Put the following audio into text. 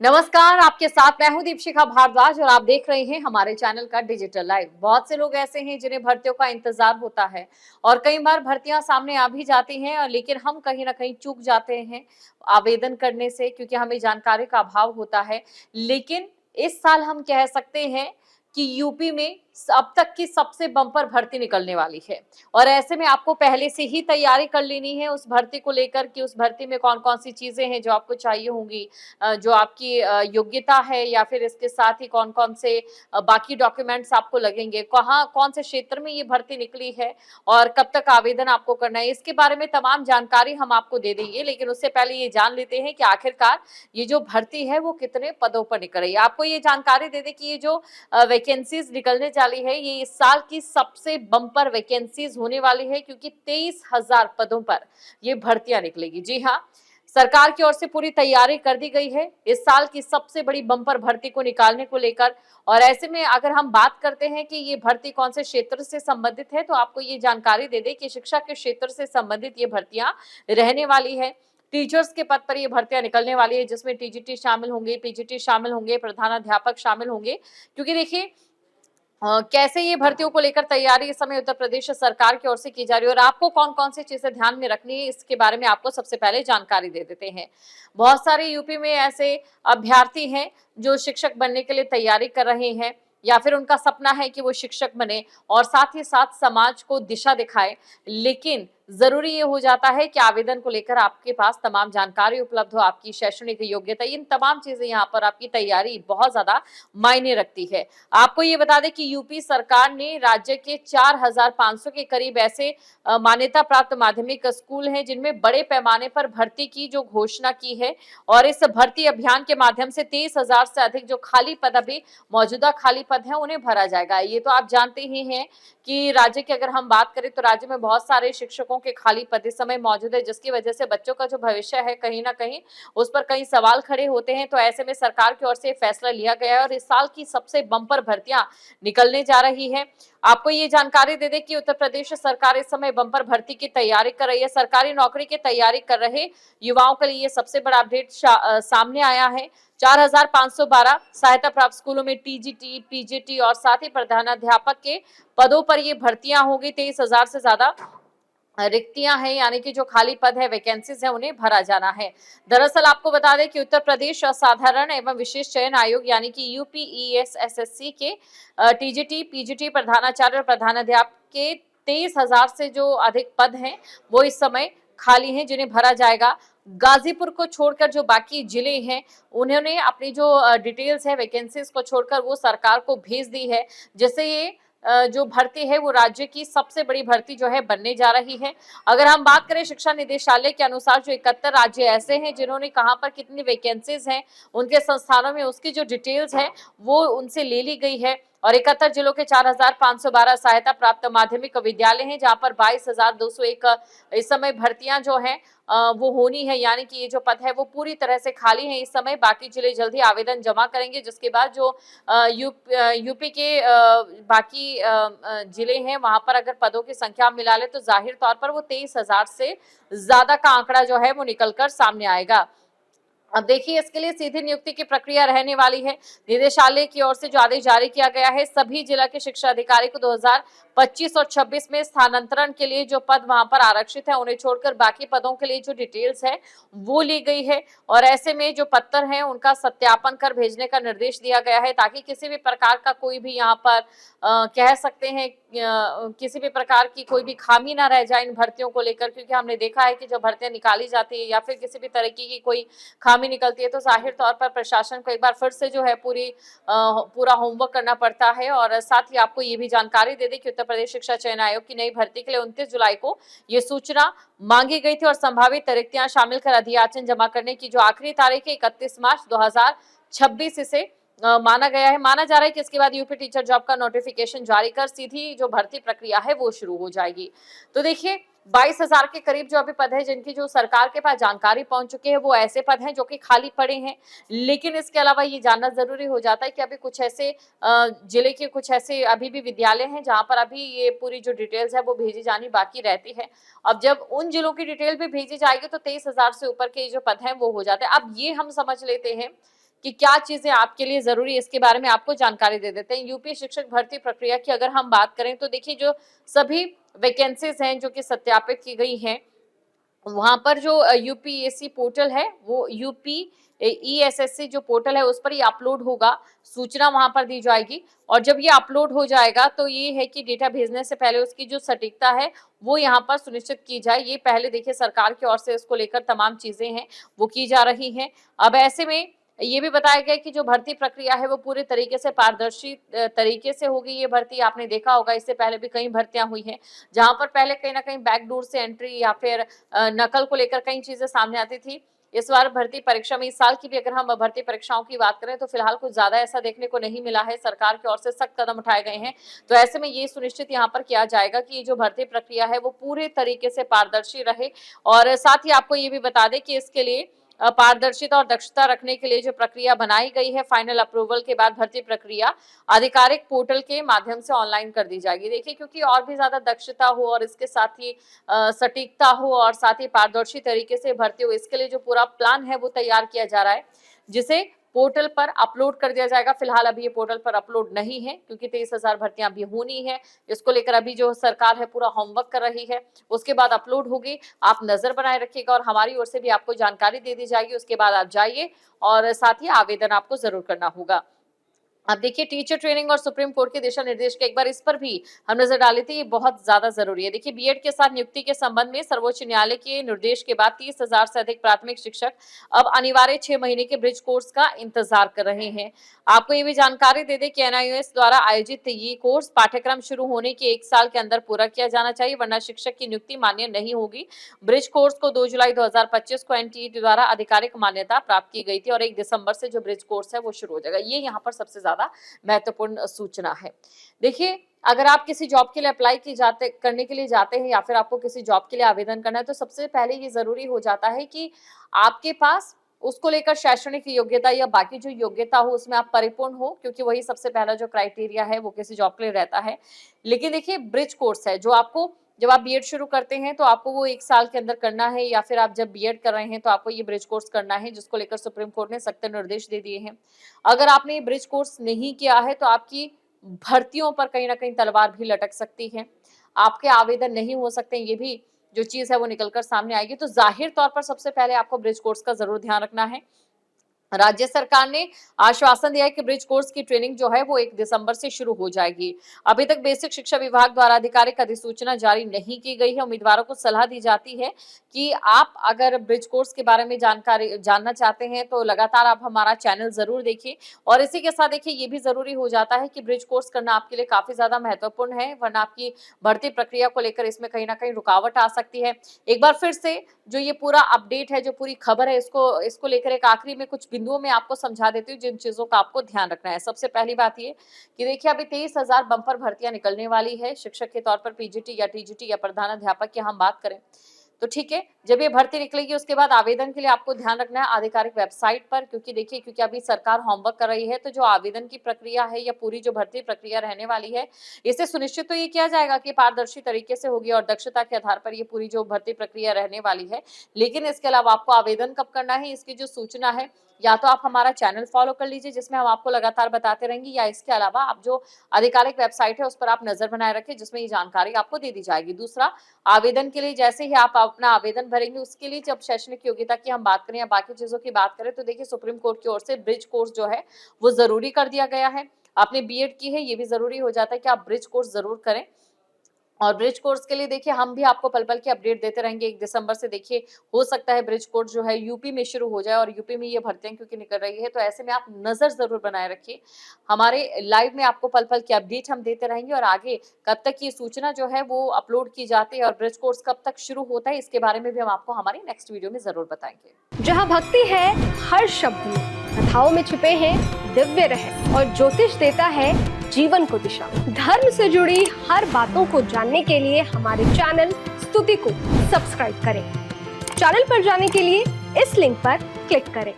नमस्कार, आपके साथ मैं हूं दीपशिखा भारद्वाज और आप देख रहे हैं हमारे चैनल का डिजिटल लाइव। बहुत से लोग ऐसे हैं जिन्हें भर्तियों का इंतजार होता है और कई बार भर्तियां सामने आ भी जाती हैं और लेकिन हम कहीं ना कहीं चूक जाते हैं आवेदन करने से क्योंकि हमें जानकारी का अभाव होता है। लेकिन इस साल हम कह सकते हैं कि यूपी में अब तक की सबसे बम्पर भर्ती निकलने वाली है और ऐसे में आपको पहले से ही तैयारी कर लेनी है उस भर्ती को लेकर कि उस भर्ती में कौन कौन सी चीजें हैं जो आपको चाहिए होंगी, जो आपकी योग्यता है या फिर इसके साथ ही कौन-कौन से बाकी डॉक्यूमेंट्स आपको लगेंगे, कहाँ कौन से क्षेत्र में ये भर्ती निकली है और कब तक आवेदन आपको करना है, इसके बारे में तमाम जानकारी हम आपको दे देंगे। लेकिन उससे पहले ये जान लेते हैं कि आखिरकार ये जो भर्ती है वो कितने पदों पर निकल रही है। आपको ये जानकारी दे दें कि ये जो वैकेंसीज निकलने वाली है ये इस साल की सबसे बम्पर वैकेंसीज होने वाली है क्योंकि 23,000 पदों पर ये भर्तियां निकलेगी। जी हाँ, सरकार की ओर से पूरी तैयारी कर दी गई है इस साल की सबसे बड़ी बम्पर भर्ती को निकालने को लेकर। और ऐसे में अगर हम बात करते हैं कि ये भर्ती कौन से क्षेत्र से संबंधित है तो आपको ये जानकारी दे दें कि शिक्षा के क्षेत्र से संबंधित ये भर्तियां रहने वाली है। टीचर्स के पद पर ये भर्तियां निकलने वाली है जिसमें टीजीटी शामिल होंगे, पीजीटी शामिल होंगे, प्रधानाध्यापक शामिल होंगे। क्योंकि देखिए कैसे ये भर्तियों को लेकर तैयारी इस समय उत्तर प्रदेश सरकार की ओर से की जा रही है और आपको कौन-कौन सी चीजें ध्यान में रखनी है इसके बारे में आपको सबसे पहले जानकारी दे देते हैं। बहुत सारे यूपी में ऐसे अभ्यर्थी हैं जो शिक्षक बनने के लिए तैयारी कर रहे हैं या फिर उनका सपना है कि वो शिक्षक बने और साथ ही साथ समाज को दिशा दिखाए। लेकिन जरूरी ये हो जाता है कि आवेदन को लेकर आपके पास तमाम जानकारी उपलब्ध हो, आपकी शैक्षणिक योग्यता, इन तमाम चीजें यहाँ पर आपकी तैयारी बहुत ज्यादा मायने रखती है। आपको ये बता दें कि यूपी सरकार ने राज्य के 4,500 के करीब ऐसे मान्यता प्राप्त माध्यमिक स्कूल हैं जिनमें बड़े पैमाने पर भर्ती की जो घोषणा की है और इस भर्ती अभियान के माध्यम से 23,000 से अधिक जो खाली पद अभी मौजूदा खाली पद हैं उन्हें भरा जाएगा। ये तो आप जानते ही हैं कि राज्य की अगर हम बात करें तो राज्य में बहुत सारे शिक्षकों के खाली पद इस समय मौजूद है जिसकी वजह से बच्चों का जो भविष्य है कहीं ना कहीं उस पर कई सवाल खड़े होते हैं। तो ऐसे में सरकार की ओर से फैसला लिया गया है और इस साल की सबसे बम्पर भर्तियां निकलने जा रही है। आपको ये जानकारी दे दें कि उत्तर प्रदेश सरकार इस समय बम्पर भर्ती की तैयारी कर रही है। सरकारी नौकरी की तैयारी कर रहे युवाओं के लिए सबसे बड़ा अपडेट सामने आया है। 4,512 सहायता प्राप्त स्कूलों में टीजीटी, पीजीटी और साथ ही प्रधानाध्यापक के पदों पर ये भर्तियां होगी। 23,000 से ज्यादा रिक्तियां हैं यानी कि जो खाली पद है, वैकेंसीज है, उन्हें भरा जाना है। दरअसल आपको बता दें कि उत्तर प्रदेश असाधारण एवं विशेष चयन आयोग यानी कि यूपीईएसएसएससी के टीजीटी, पीजीटी, प्रधानाचार्य और प्रधानाध्यापक के 23,000 से जो अधिक पद हैं वो इस समय खाली हैं जिन्हें भरा जाएगा। गाजीपुर को छोड़कर जो बाकी जिले हैं उन्होंने अपनी जो डिटेल्स है वैकेंसीज को छोड़कर वो सरकार को भेज दी है, जिससे ये जो भर्ती है वो राज्य की सबसे बड़ी भर्ती जो है बनने जा रही है। अगर हम बात करें शिक्षा निदेशालय के अनुसार जो 71 राज्य ऐसे हैं जिन्होंने कहां पर कितनी वैकेंसीज हैं उनके संस्थानों में उसकी जो डिटेल्स है वो उनसे ले ली गई है और 71 जिलों के 4,512 सहायता प्राप्त माध्यमिक विद्यालय हैं जहां पर 22,201 इस समय भर्तियां जो हैं वो होनी है यानी कि ये जो पद है वो पूरी तरह से खाली है इस समय। बाकी जिले जल्द ही आवेदन जमा करेंगे जिसके बाद जो यूपी के बाकी जिले हैं वहां पर अगर पदों की संख्या मिला ले तो जाहिर तौर पर वो 23,000 से ज्यादा का आंकड़ा जो है वो निकलकर सामने आएगा। अब देखिए इसके लिए सीधी नियुक्ति की प्रक्रिया रहने वाली है। निदेशालय की ओर से जो आदेश जारी किया गया है सभी जिला के शिक्षा अधिकारी को 2025 और 26 में स्थानांतरण के लिए जो पद वहां पर आरक्षित है उन्हें छोड़कर बाकी पदों के लिए जो डिटेल्स है वो ली गई है और ऐसे में जो पत्र हैं उनका सत्यापन कर भेजने का निर्देश दिया गया है ताकि किसी भी प्रकार का कोई भी यहाँ पर कह सकते हैं किसी भी प्रकार की कोई भी खामी ना रह जाए इन भर्तियों को लेकर। क्योंकि हमने देखा है कि जब भर्तियां निकाली जाती है या फिर किसी भी तरीके की कोई खामी निकलती है तो जाहिर तौर पर प्रशासन को एक बार फिर से जो है पूरा होमवर्क करना पड़ता है। और साथ ही आपको ये भी जानकारी दे दें कि उत्तर प्रदेश शिक्षा चयन आयोग की नई भर्ती के लिए 29 जुलाई को ये सूचना मांगी गई थी और संभावित रिक्तियां शामिल कर अधियाचन जमा करने की जो आखिरी तारीख है 31 मार्च 2026 इसे माना गया है। माना जा रहा है कि इसके बाद यूपी टीचर जॉब का नोटिफिकेशन जारी कर सीधी जो भर्ती प्रक्रिया है वो शुरू हो जाएगी। तो देखिए 22,000 के करीब जो अभी पद है जिनकी जो सरकार के पास जानकारी पहुंच चुकी है वो ऐसे पद हैं जो कि खाली पड़े हैं। लेकिन इसके अलावा ये जानना जरूरी हो जाता है कि अभी कुछ ऐसे जिले के कुछ ऐसे अभी भी विद्यालय हैं जहां पर अभी ये पूरी जो डिटेल्स है वो भेजी जानी बाकी रहती है। अब जब उन जिलों की डिटेल भी भेजी जाएगी तो 23,000 से ऊपर के जो पद हैं वो हो जाते हैं। अब ये हम समझ लेते हैं कि क्या चीजें आपके लिए जरूरी है, इसके बारे में आपको जानकारी दे देते हैं। यूपी शिक्षक भर्ती प्रक्रिया की अगर हम बात करें तो देखिए जो सभी वैकेंसीज हैं जो कि सत्यापित की गई हैं, वहां पर जो यूपीएससी पोर्टल है वो यूपी ईएसएससी जो पोर्टल है उस पर ही अपलोड होगा, सूचना वहां पर दी जाएगी। और जब ये अपलोड हो जाएगा तो ये है कि डेटा भेजने से पहले उसकी जो सटीकता है वो यहाँ पर सुनिश्चित की जाए। ये पहले देखिए सरकार की ओर से इसको लेकर तमाम चीजें हैं वो की जा रही हैं। अब ऐसे में ये भी बताया गया कि जो भर्ती प्रक्रिया है वो पूरे तरीके से पारदर्शी तरीके से होगी। ये भर्ती आपने देखा होगा, इससे पहले भी कई भर्तियां हुई हैं जहां पर पहले कहीं ना कहीं बैकडोर से एंट्री या फिर नकल को लेकर कई चीजें सामने आती थी। इस बार भर्ती परीक्षा में इस साल की भी अगर हम भर्ती परीक्षाओं की बात करें तो फिलहाल कुछ ज्यादा ऐसा देखने को नहीं मिला है। सरकार की ओर से सख्त कदम उठाए गए हैं, तो ऐसे में ये सुनिश्चित यहाँ पर किया जाएगा कि ये जो भर्ती प्रक्रिया है वो पूरे तरीके से पारदर्शी रहे। और साथ ही आपको ये भी बता दें कि इसके लिए पारदर्शिता और दक्षता रखने के लिए जो प्रक्रिया बनाई गई है, फाइनल अप्रूवल के बाद भर्ती प्रक्रिया आधिकारिक पोर्टल के माध्यम से ऑनलाइन कर दी जाएगी। देखिए क्योंकि और भी ज्यादा दक्षता हो और इसके साथ ही सटीकता हो और साथ ही पारदर्शी तरीके से भर्ती हो, इसके लिए जो पूरा प्लान है वो तैयार किया जा रहा है, जिसे पोर्टल पर अपलोड कर दिया जाएगा। फिलहाल अभी ये पोर्टल पर अपलोड नहीं है क्योंकि 23,000 भर्तियां अभी होनी है। इसको लेकर अभी जो सरकार है पूरा होमवर्क कर रही है, उसके बाद अपलोड होगी। आप नजर बनाए रखिएगा और हमारी ओर से भी आपको जानकारी दे दी जाएगी। उसके बाद आप जाइए और साथ ही आवेदन आपको जरूर करना होगा। अब देखिए टीचर ट्रेनिंग और सुप्रीम कोर्ट के दिशा निर्देश के एक बार इस पर भी हम नजर डाले थे, ये बहुत ज्यादा जरूरी है। देखिए बीएड के साथ नियुक्ति के संबंध में सर्वोच्च न्यायालय के निर्देश के बाद 30,000 से अधिक प्राथमिक शिक्षक अब अनिवार्य 6 महीने के ब्रिज कोर्स का इंतजार कर रहे हैं। आपको ये भी जानकारी दे दें कि एनआईओएस द्वारा आयोजित ये कोर्स पाठ्यक्रम शुरू होने के 1 साल के अंदर पूरा किया जाना चाहिए, वरना शिक्षक की नियुक्ति मान्य नहीं होगी। ब्रिज कोर्स को 2 जुलाई 2025 को एनटीए द्वारा आधिकारिक मान्यता प्राप्त की गई थी और 1 दिसंबर से जो ब्रिज कोर्स है वो शुरू हो जाएगा। ये यहाँ पर सबसे ज्यादा महत्वपूर्ण सूचना है। देखिए अगर आप किसी जॉब के लिए अप्लाई करने के लिए जाते हैं या फिर आपको किसी जॉब के लिए आवेदन करना है तो सबसे पहले ये जरूरी हो जाता है कि आपके पास उसको लेकर शैक्षणिक योग्यता या बाकी जो योग्यता हो उसमें आप परिपूर्ण हो, क्योंकि वही सबसे पहला जो क्राइटेरिया है वो किसी जॉब के लिए रहता है। लेकिन देखिए ब्रिज कोर्स है जो आपको जब आप बीएड शुरू करते हैं तो आपको वो 1 साल के अंदर करना है, या फिर आप जब बीएड कर रहे हैं तो आपको ये ब्रिज कोर्स करना है, जिसको लेकर सुप्रीम कोर्ट ने सख्त निर्देश दे दिए हैं। अगर आपने ये ब्रिज कोर्स नहीं किया है तो आपकी भर्तियों पर कहीं ना कहीं तलवार भी लटक सकती है, आपके आवेदन नहीं हो सकते, ये भी जो चीज है वो निकलकर सामने आएगी। तो जाहिर तौर पर सबसे पहले आपको ब्रिज कोर्स का जरूर ध्यान रखना है। राज्य सरकार ने आश्वासन दिया है कि ब्रिज कोर्स की ट्रेनिंग जो है वो 1 दिसंबर से शुरू हो जाएगी। अभी तक बेसिक शिक्षा विभाग द्वारा आधिकारिक अधिसूचना जारी नहीं की गई है। उम्मीदवारों को सलाह दी जाती है कि आप अगर ब्रिज कोर्स के बारे में जानकारी जानना चाहते हैं तो लगातार आप हमारा चैनल जरूर देखिए। और इसी के साथ देखिए ये भी जरूरी हो जाता है कि ब्रिज कोर्स करना आपके लिए काफी ज्यादा महत्वपूर्ण है, वरना आपकी भर्ती प्रक्रिया को लेकर इसमें कहीं ना कहीं रुकावट आ सकती है। एक बार फिर से जो ये पूरा अपडेट है, जो पूरी खबर है, इसको लेकर एक आखिरी में कुछ बिंदुओं में आपको समझा देती हूँ जिन चीजों का आपको ध्यान रखना है। सबसे पहली बात ये कि देखिए अभी 23,000 बंपर भर्तियां निकलने वाली है। शिक्षक के तौर पर पीजीटी या टीजीटी या प्रधानाध्यापक की हम बात करें तो ठीक है, जब ये भर्ती निकलेगी उसके बाद आवेदन के लिए आपको ध्यान रखना है आधिकारिक वेबसाइट पर, क्योंकि अभी सरकार होमवर्क कर रही है। तो जो आवेदन की प्रक्रिया है या पूरी जो भर्ती प्रक्रिया रहने वाली है, इसे सुनिश्चित तो ये किया जाएगा कि पारदर्शी तरीके से होगी और दक्षता के आधार पर ये पूरी जो भर्ती प्रक्रिया रहने वाली है। लेकिन इसके अलावा आपको आवेदन कब करना है इसकी जो सूचना है, या तो आप हमारा चैनल फॉलो कर लीजिए जिसमें हम आपको लगातार बताते रहेंगे, या इसके अलावा आप जो आधिकारिक वेबसाइट है उस पर आप नजर बनाए रखें जिसमें ये जानकारी आपको दे दी जाएगी। दूसरा, आवेदन के लिए जैसे ही आप अपना आवेदन भरेंगे उसके लिए जब शैक्षणिक योग्यता की हम बात करें या बाकी चीजों की बात करें तो देखिए सुप्रीम कोर्ट की ओर से ब्रिज कोर्स जो है वो जरूरी कर दिया गया है। आपने बीएड की है, ये भी जरूरी हो जाता है कि आप ब्रिज कोर्स जरूर करें। और ब्रिज कोर्स के लिए देखिए हम भी आपको पल पल की अपडेट देते रहेंगे। 1 दिसंबर से देखिए हो सकता है ब्रिज कोर्स जो है यूपी में शुरू हो जाए, और यूपी में ये भर्तियां क्योंकि निकल रही है तो ऐसे में आप नजर जरूर बनाए रखिए। हमारे लाइव में आपको पल पल की अपडेट हम देते रहेंगे, और आगे कब तक ये सूचना जो है वो अपलोड की जाती है और ब्रिज कोर्स कब तक शुरू होता है इसके बारे में भी हम आपको हमारी नेक्स्ट वीडियो में जरूर बताएंगे। जहाँ भक्ति है हर शब्द में, कथाओं में छुपे हैं दिव्य रहस्य, और ज्योतिष देता है जीवन को दिशा। धर्म से जुड़ी हर बातों को जानने के लिए हमारे चैनल स्तुति को सब्सक्राइब करें। चैनल पर जाने के लिए इस लिंक पर क्लिक करें।